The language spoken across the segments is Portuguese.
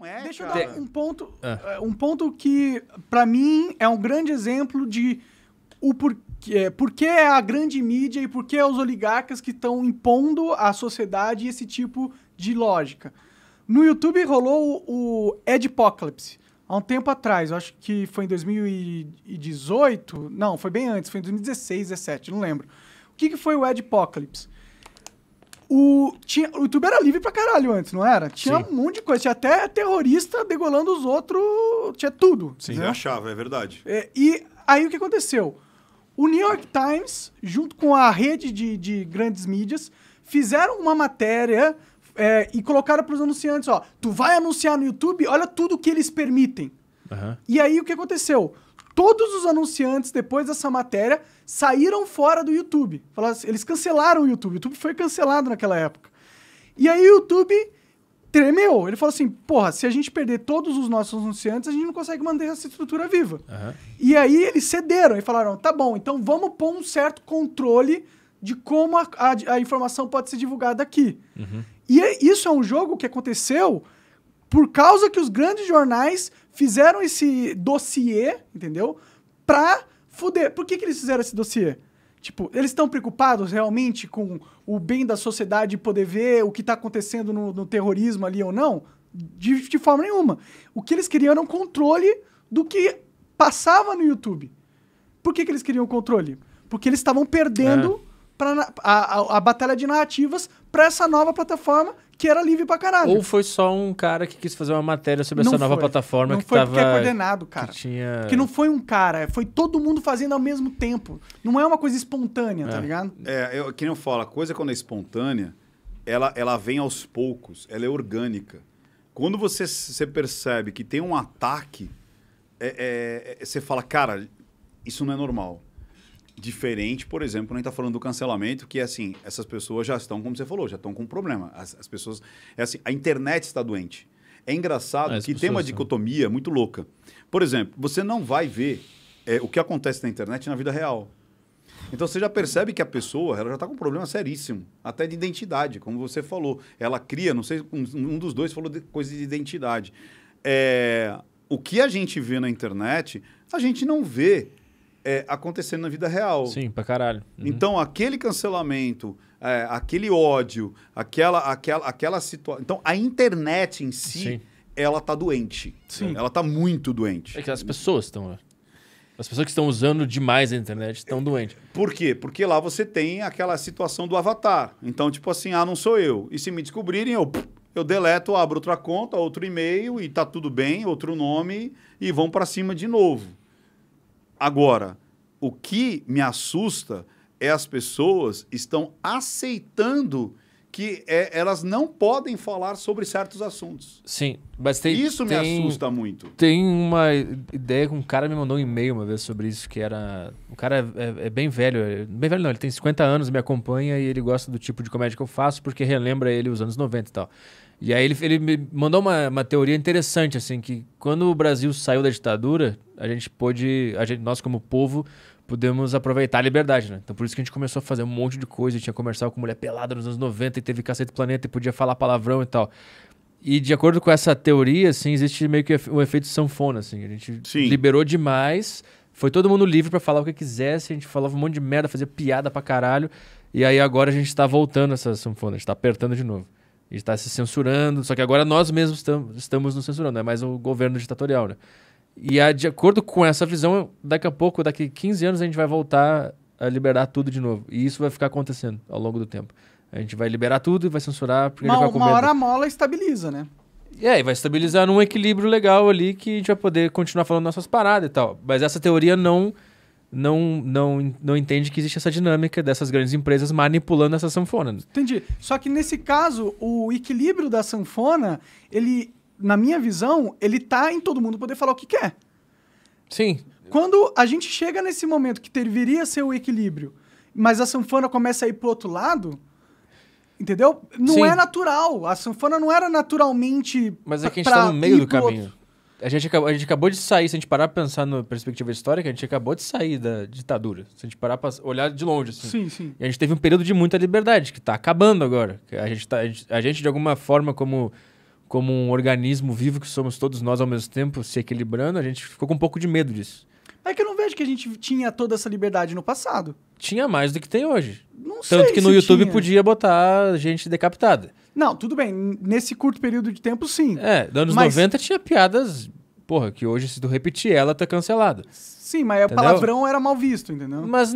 Não é, Deixa eu cara. dar um ponto que, pra mim, é um grande exemplo de por que é a grande mídia e por que é os oligarcas que estão impondo à sociedade esse tipo de lógica. No YouTube rolou o Adpocalypse, há um tempo atrás, eu acho que foi em 2018, não, foi bem antes, foi em 2016, 2017, não lembro. O que foi o Adpocalypse? O YouTube era livre pra caralho antes, não era? Tinha um monte de coisa, tinha até terrorista degolando os outros, tinha tudo. Sim, eu achava, é verdade. E aí o que aconteceu? O New York Times, junto com a rede de grandes mídias, fizeram uma matéria e colocaram para os anunciantes, ó, tu vai anunciar no YouTube, olha tudo que eles permitem. Uhum. E aí o que aconteceu? Todos os anunciantes, depois dessa matéria, saíram fora do YouTube. Eles cancelaram o YouTube. O YouTube foi cancelado naquela época. E aí o YouTube tremeu. Ele falou assim, porra, se a gente perder todos os nossos anunciantes, a gente não consegue manter essa estrutura viva. Uhum. E aí eles cederam e falaram, tá bom, então vamos pôr um certo controle de como a informação pode ser divulgada aqui. Uhum. E isso é um jogo que aconteceu por causa que os grandes jornais fizeram esse dossiê, entendeu? Pra fuder. Por que eles fizeram esse dossiê? Tipo, eles estão preocupados realmente com o bem da sociedade e poder ver o que tá acontecendo no terrorismo ali ou não? De forma nenhuma. O que eles queriam era um controle do que passava no YouTube. Por que eles queriam controle? Porque eles estavam perdendo a batalha de narrativas pra essa nova plataforma que era livre pra caralho. Ou foi só um cara que quis fazer uma matéria sobre essa nova plataforma que foi tava... porque é coordenado, cara. Que tinha... Porque não foi um cara, foi todo mundo fazendo ao mesmo tempo. Não é uma coisa espontânea, tá ligado? Que nem eu falo, a coisa quando é espontânea, ela vem aos poucos, ela é orgânica. Quando você percebe que tem um ataque, você fala, cara, isso não é normal. Diferente, por exemplo, quando a gente está falando do cancelamento, que assim, essas pessoas já estão, como você falou, já estão com um problema. As pessoas... assim, a internet está doente. É engraçado que tem uma dicotomia muito louca. Por exemplo, você não vai ver o que acontece na internet na vida real. Então você já percebe que a pessoa ela já está com um problema seríssimo, até de identidade, como você falou. Ela cria, não sei, um dos dois falou de coisa de identidade. O que a gente vê na internet, a gente não vê acontecendo na vida real. Sim, pra caralho. Uhum. Então, aquele cancelamento, aquele ódio, aquela situação... Então, a internet em si, ela tá doente. Sim. Ela tá muito doente. É que as pessoas estão... As pessoas que estão usando demais a internet estão doentes. Por quê? Porque lá você tem aquela situação do avatar. Então, tipo assim, não sou eu. E se me descobrirem, eu deleto, abro outra conta, outro e-mail e tá tudo bem, outro nome e vão para cima de novo. Agora, o que me assusta é as pessoas estão aceitando que elas não podem falar sobre certos assuntos. Sim, mas tem... Isso me assusta muito. Tem uma ideia que um cara me mandou um e-mail uma vez sobre isso, que era... O cara é bem velho. Bem velho não, ele tem 50 anos, me acompanha e ele gosta do tipo de comédia que eu faço porque relembra ele os anos 90 e tal. E aí ele me mandou uma teoria interessante, assim, que quando o Brasil saiu da ditadura, nós como povo, pudemos aproveitar a liberdade, né? Então por isso que a gente começou a fazer um monte de coisa, tinha comercial com mulher pelada nos anos 90 e teve Cacete Planeta e podia falar palavrão e tal. E de acordo com essa teoria, assim, existe meio que um efeito sanfona, assim. A gente liberou demais, foi todo mundo livre pra falar o que quisesse, a gente falava um monte de merda, fazia piada pra caralho, e aí agora a gente tá voltando essa sanfona, a gente tá apertando de novo. A gente tá se censurando, só que agora nós mesmos estamos nos censurando, não é mais o governo ditatorial, né? E de acordo com essa visão, daqui 15 anos a gente vai voltar a liberar tudo de novo. E isso vai ficar acontecendo ao longo do tempo. A gente vai liberar tudo e vai censurar porque a gente vai com medo. Uma hora a mola estabiliza, né? E vai estabilizar num equilíbrio legal ali que a gente vai poder continuar falando nossas paradas e tal. Mas essa teoria não entende que existe essa dinâmica dessas grandes empresas manipulando essa sanfona. Entendi. Só que nesse caso, o equilíbrio da sanfona, ele, na minha visão, ele tá em todo mundo poder falar o que quer. Sim. Quando a gente chega nesse momento que deveria ser o equilíbrio, mas a sanfona começa a ir pro outro lado, entendeu? Não é natural. A sanfona não era naturalmente... Mas é que a gente tá no meio do caminho. A gente acabou de sair, se a gente parar pra pensar na perspectiva histórica, a gente acabou de sair da ditadura. Se a gente parar pra olhar de longe, assim. Sim, sim. E a gente teve um período de muita liberdade, que tá acabando agora. A gente, de alguma forma, como como um organismo vivo que somos todos nós ao mesmo tempo, se equilibrando, a gente ficou com um pouco de medo disso. É que eu não vejo que a gente tinha toda essa liberdade no passado. Tinha mais do que tem hoje. Não sei Tanto que no se YouTube tinha. podia botar gente decapitada. Não, tudo bem. Nesse curto período de tempo, sim. Nos anos Mas- 90 tinha piadas, porra, que hoje se tu repetir ela, tá cancelado. Sim, mas o Entendeu? palavrão era mal visto, entendeu? Mas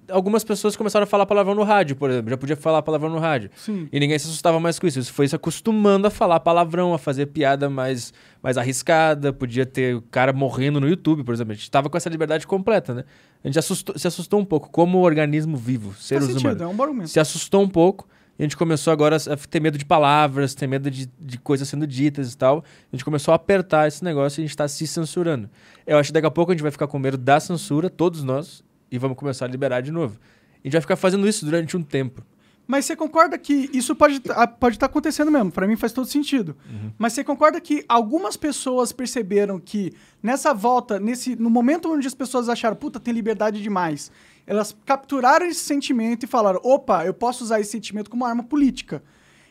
algumas pessoas começaram a falar palavrão no rádio, por exemplo. Já podia falar palavrão no rádio. Sim. E ninguém se assustava mais com isso. Isso foi se acostumando a falar palavrão, a fazer piada mais arriscada. Podia ter o cara morrendo no YouTube, por exemplo. A gente tava com essa liberdade completa, né? A gente se assustou um pouco, como organismo vivo, Faz seres sentido, humanos. é um argumento. Se assustou um pouco. E a gente começou agora a ter medo de palavras, ter medo de coisas sendo ditas e tal. A gente começou a apertar esse negócio e a gente tá se censurando. Eu acho que daqui a pouco a gente vai ficar com medo da censura, todos nós, e vamos começar a liberar de novo. A gente vai ficar fazendo isso durante um tempo. Mas você concorda que isso pode estar acontecendo mesmo? Pra mim faz todo sentido. Mas você concorda que algumas pessoas perceberam que nessa volta, no momento onde as pessoas acharam, puta, tem liberdade demais, elas capturaram esse sentimento e falaram, opa, eu posso usar esse sentimento como arma política.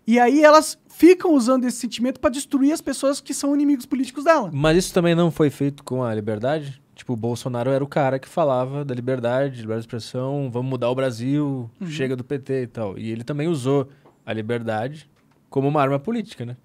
E aí elas ficam usando esse sentimento pra destruir as pessoas que são inimigos políticos dela. Mas isso também não foi feito com a liberdade? Tipo, o Bolsonaro era o cara que falava da liberdade de expressão, vamos mudar o Brasil, chega do PT e tal. E ele também usou a liberdade como uma arma política, né?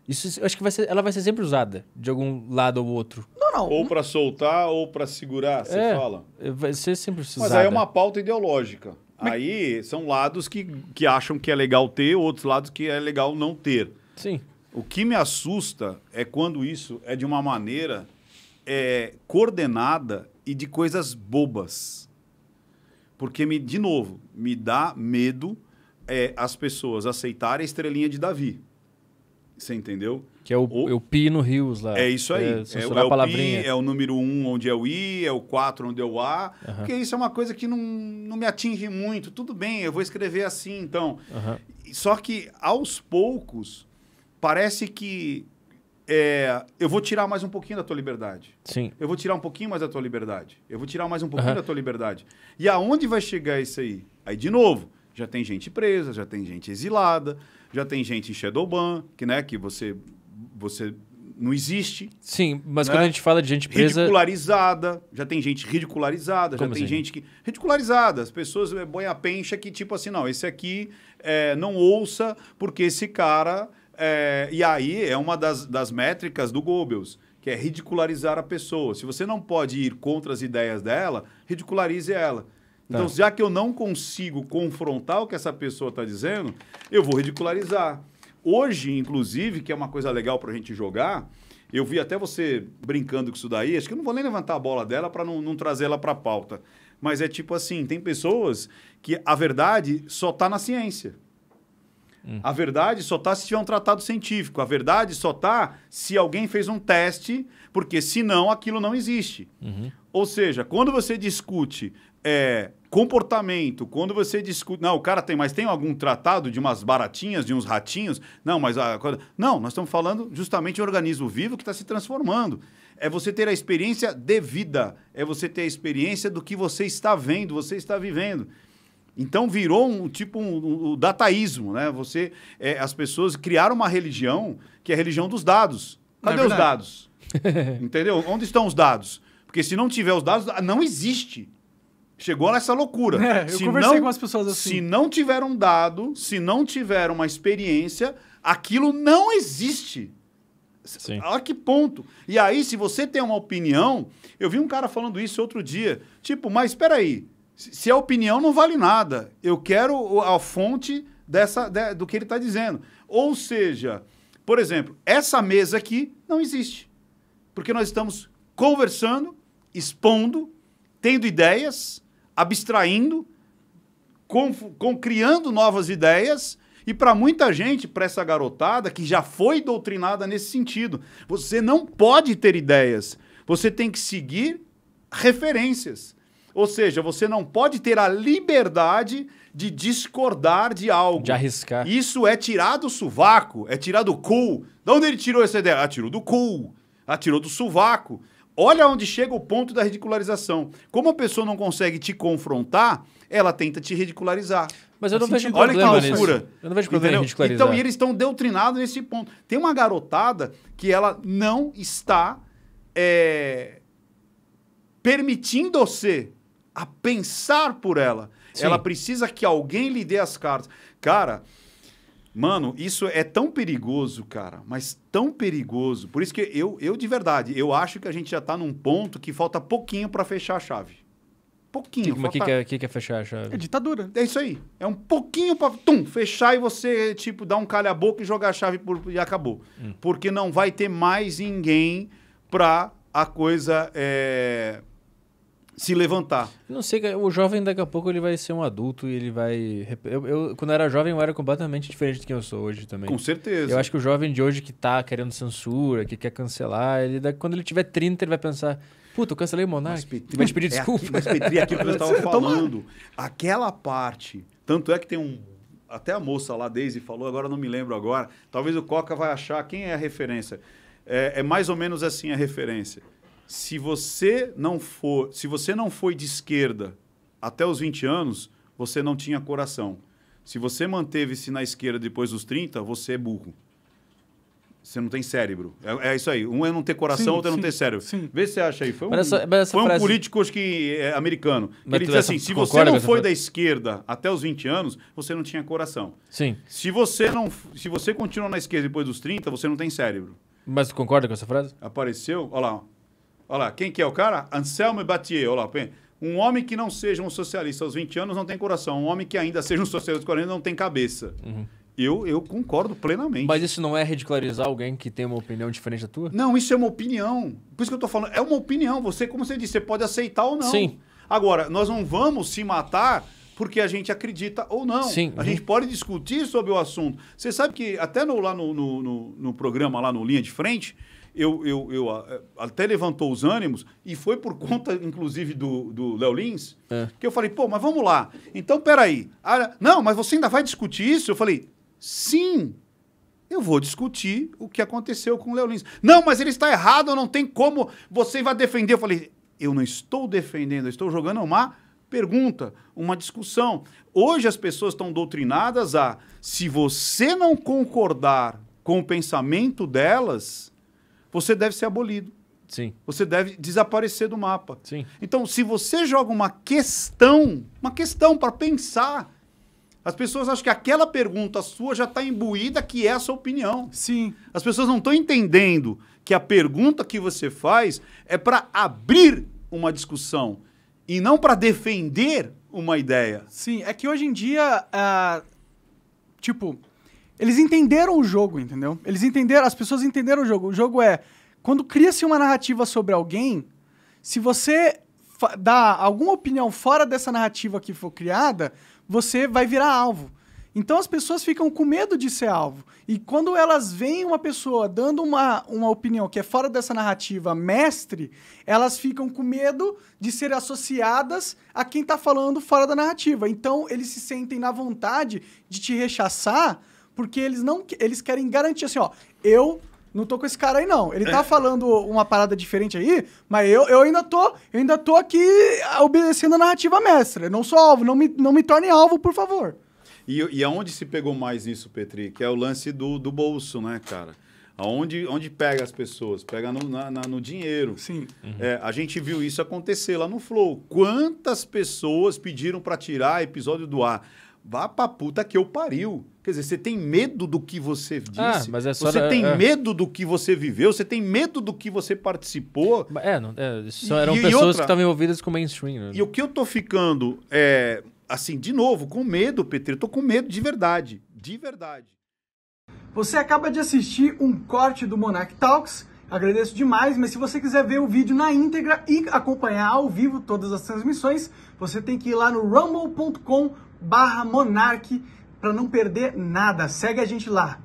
Isso eu acho que ela vai ser sempre usada, de algum lado ou outro. Não. Ou pra soltar ou pra segurar, você fala. Vai ser sempre usada. Mas aí é uma pauta ideológica. Aí são lados que acham que é legal ter, outros lados que é legal não ter. Sim. O que me assusta é quando isso é de uma maneira coordenada e de coisas bobas. Porque, de novo, me dá medo as pessoas aceitarem a estrelinha de Davi. Você entendeu? Que é o Pi no Rios lá. É isso aí. Censurar a palavrinha. Pi, é o número 1 onde é o I, é o 4 onde é o A. Porque isso é uma coisa que não me atinge muito. Tudo bem, eu vou escrever assim, então. Só que, aos poucos, parece que eu vou tirar mais um pouquinho da tua liberdade. Sim. Eu vou tirar um pouquinho mais da tua liberdade. Eu vou tirar mais um pouquinho da tua liberdade. E aonde vai chegar isso aí? Aí, de novo, já tem gente presa, já tem gente exilada, já tem gente em Shadowban, que você não existe. Sim, mas né? quando a gente fala de gente presa... Ridicularizada, já tem gente ridicularizada, Como já tem assim? gente que... Ridicularizada, as pessoas põem a pencha que tipo assim, não, esse aqui não ouça porque esse cara... e aí é uma das métricas do Goebbels, que é ridicularizar a pessoa. Se você não pode ir contra as ideias dela, ridicularize ela. Então, já que eu não consigo confrontar o que essa pessoa está dizendo, eu vou ridicularizar. Hoje, inclusive, que é uma coisa legal para a gente jogar, eu vi até você brincando com isso daí, acho que eu não vou nem levantar a bola dela para não trazer ela para a pauta. Mas é tipo assim, tem pessoas que a verdade só está na ciência. A verdade só está se tiver um tratado científico. A verdade só está se alguém fez um teste, porque senão aquilo não existe. Ou seja, quando você discute comportamento, quando você discute... Não, o cara tem algum tratado de umas baratinhas, de uns ratinhos? Não, mas... Não, nós estamos falando justamente de um organismo vivo que está se transformando. É você ter a experiência de vida. É você ter a experiência do que você está vendo, você está vivendo. Então virou um dataísmo, né? As pessoas criaram uma religião que é a religião dos dados. Cadê os dados? Entendeu? Onde estão os dados? Porque se não tiver os dados, não existe. Chegou nessa loucura. Eu conversei com as pessoas assim. Se não tiver um dado, se não tiver uma experiência, aquilo não existe. Sim. A que ponto? E aí, se você tem uma opinião... Eu vi um cara falando isso outro dia. Tipo, mas espera aí. Se a opinião não vale nada, eu quero a fonte do que ele está dizendo. Ou seja, por exemplo, essa mesa aqui não existe. Porque nós estamos conversando, expondo, tendo ideias, abstraindo, criando novas ideias. E para muita gente, para essa garotada que já foi doutrinada nesse sentido, você não pode ter ideias. Você tem que seguir referências. Ou seja, você não pode ter a liberdade de discordar de algo. De arriscar. Isso é tirar do sovaco, é tirar do cu. De onde ele tirou essa ideia? Tirou do cu, tirou do sovaco. Olha onde chega o ponto da ridicularização. Como a pessoa não consegue te confrontar, ela tenta te ridicularizar. Mas eu não vejo Olha que problema loucura. nisso. Eu não vejo problema em Entendeu? ridicularizar. Então, e eles estão doutrinados nesse ponto. Tem uma garotada que ela não está permitindo você a pensar por ela. Sim. Ela precisa que alguém lhe dê as cartas. Cara, mano, isso é tão perigoso, cara, mas tão perigoso. Por isso que eu de verdade, eu acho que a gente já tá num ponto que falta pouquinho para fechar a chave. Pouquinho. Mas o que é fechar a chave? É ditadura. É isso aí. É um pouquinho pra fechar e você, tipo, dar um calha-boca e jogar a chave e acabou. Porque não vai ter mais ninguém pra a coisa se levantar. Não sei, o jovem daqui a pouco ele vai ser um adulto e ele vai... quando eu era jovem eu era completamente diferente do que eu sou hoje também. Com certeza. Eu acho que o jovem de hoje que tá querendo censura, que quer cancelar, quando ele tiver 30 ele vai pensar... Puta, eu cancelei o Monark. Vai te pedir desculpa. Mas, Petri, aquilo que eu estava falando. Aquela parte. Tanto é que tem até a moça lá, Daisy, falou, agora não me lembro agora. Talvez o Coca vai achar quem é a referência. É mais ou menos assim a referência. Se você não foi de esquerda até os 20 anos, você não tinha coração. Se você manteve-se na esquerda depois dos 30, você é burro. Você não tem cérebro. É isso aí. Um é não ter coração, outro é não ter cérebro. Sim. Vê se você acha aí. Foi essa um frase... político, acho que americano. Mas Ele disse assim, se você não foi da esquerda até os 20 anos, você não tinha coração. Sim. Se você continua na esquerda depois dos 30, você não tem cérebro. Mas tu concorda com essa frase? Apareceu, olha lá. Olha lá, quem que é o cara? Anselmo Battier, olha lá. Um homem que não seja um socialista aos 20 anos não tem coração. Um homem que ainda seja um socialista aos 40 não tem cabeça. Eu concordo plenamente. Mas isso não é ridicularizar alguém que tem uma opinião diferente da tua? Não, isso é uma opinião. Por isso que eu tô falando, é uma opinião. Você, como você disse, você pode aceitar ou não. Sim. Agora, nós não vamos se matar porque a gente acredita ou não. Sim. A gente pode discutir sobre o assunto. Você sabe que até lá no programa, lá no Linha de Frente, eu até levantou os ânimos e foi por conta, inclusive, do Léo Lins, que eu falei, pô, mas vamos lá. Então, peraí. Não, mas você ainda vai discutir isso? Eu falei, sim, eu vou discutir o que aconteceu com o Léo Lins. Não, mas ele está errado, não tem como, você vai defender. Eu falei, eu não estou defendendo, eu estou jogando uma pergunta, uma discussão. Hoje as pessoas estão doutrinadas a, se você não concordar com o pensamento delas, você deve ser abolido. Sim. Você deve desaparecer do mapa. Sim. Então, se você joga uma questão para pensar, as pessoas acham que aquela pergunta sua já está imbuída que é a sua opinião. Sim. As pessoas não estão entendendo que a pergunta que você faz é para abrir uma discussão e não para defender uma ideia. Sim, é que hoje em dia, eles entenderam o jogo, entendeu? As pessoas entenderam o jogo. O jogo é, quando cria-se uma narrativa sobre alguém, se você dá alguma opinião fora dessa narrativa que for criada, você vai virar alvo. Então as pessoas ficam com medo de ser alvo. E quando elas veem uma pessoa dando uma opinião que é fora dessa narrativa mestre, elas ficam com medo de serem associadas a quem está falando fora da narrativa. Então eles se sentem na vontade de te rechaçar, porque eles querem garantir assim, ó, eu não tô com esse cara aí, não. Ele tá falando uma parada diferente aí, mas eu ainda tô aqui obedecendo a narrativa mestra. Eu não sou alvo, não me torne alvo, por favor. E aonde se pegou mais isso, Petri? Que é o lance do bolso, né, cara? Onde pega as pessoas? Pega no dinheiro. Sim. A gente viu isso acontecer lá no Flow. Quantas pessoas pediram para tirar episódio do ar? Vá pra puta que eu pariu. Quer dizer, você tem medo do que você disse? Mas é só você tem medo do que você viveu? Você tem medo do que você participou? Eram pessoas que estavam envolvidas com o mainstream. Né? E o que eu tô ficando, assim, de novo, com medo, Petri. Eu tô com medo de verdade. De verdade. Você acaba de assistir um corte do Monark Talks. Agradeço demais, mas se você quiser ver o vídeo na íntegra e acompanhar ao vivo todas as transmissões, você tem que ir lá no rumble.com/monark para não perder nada. Segue a gente lá.